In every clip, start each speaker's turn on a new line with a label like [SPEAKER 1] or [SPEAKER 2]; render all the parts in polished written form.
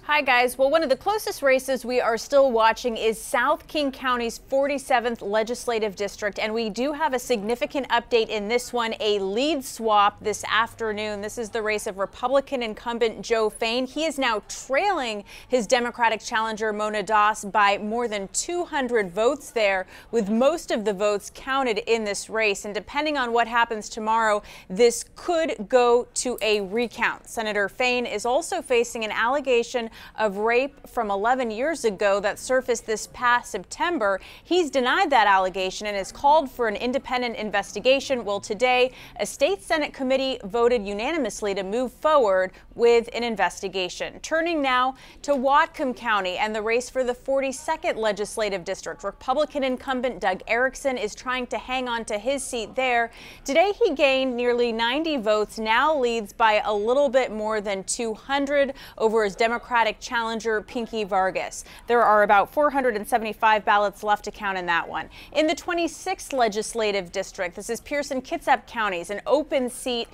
[SPEAKER 1] Hi guys. Well, one of the closest races we are still watching is South King County's 47th legislative district, and we do have a significant update in this one, a lead swap this afternoon. This is the race of Republican incumbent Joe Fain. He is now trailing his Democratic challenger Mona Doss by more than 200 votes there, with most of the votes counted in this race. And depending on what happens tomorrow, this could go to a recount. Senator Fain is also facing an allegation of rape from 11 years ago that surfaced this past September. He's denied that allegation and has called for an independent investigation. Well, today, a state Senate committee voted unanimously to move forward with an investigation. Turning now to Whatcom County and the race for the 42nd legislative district. Republican incumbent Doug Erickson is trying to hang on to his seat there. Today, he gained nearly 90 votes, now leads by a little bit more than 200 over his Democratic challenger Pinky Vargas. There are about 475 ballots left to count in that one. In the 26th legislative district, this is Pearson-Kitsap counties, an open seat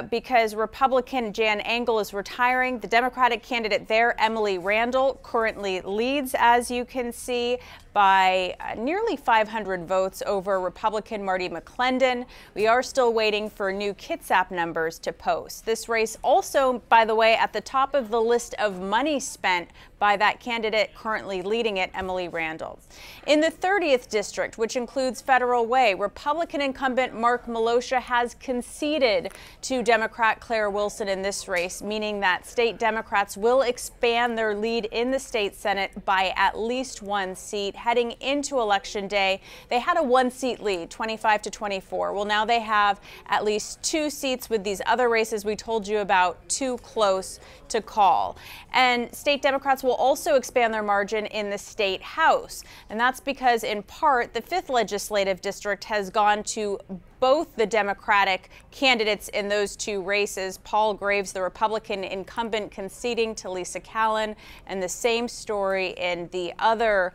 [SPEAKER 1] because Republican Jan Engel is retiring. The Democratic candidate there, Emily Randall, currently leads, as you can see, by nearly 500 votes over Republican Marty McClendon. We are still waiting for new Kitsap numbers to post. This race also, by the way, at the top of the list of money spent by that candidate currently leading it, Emily Randall. In the 30th district, which includes Federal Way, Republican incumbent Mark Malosha has conceded to Democrat Claire Wilson in this race, meaning that state Democrats will expand their lead in the state Senate by at least one seat. Heading into Election Day, they had a one-seat lead, 25 to 24. Well, now they have at least two seats, with these other races we told you about too close to call. And state Democrats will also expand their margin in the state House. And that's because, in part, the 5th legislative district has gone to both the Democratic candidates in those two races. Paul Graves, the Republican incumbent, conceding to Lisa Callan, and the same story in the other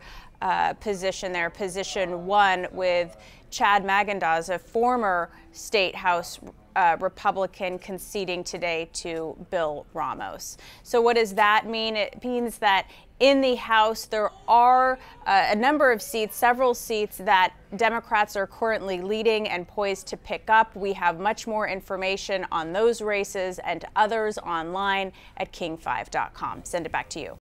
[SPEAKER 1] position there, position 1, with Chad Magendas, a former state House Republican, conceding today to Bill Ramos. So what does that mean? It means that in the House, there are a number of seats, several seats that Democrats are currently leading and poised to pick up. We have much more information on those races and others online at king5.com. Send it back to you.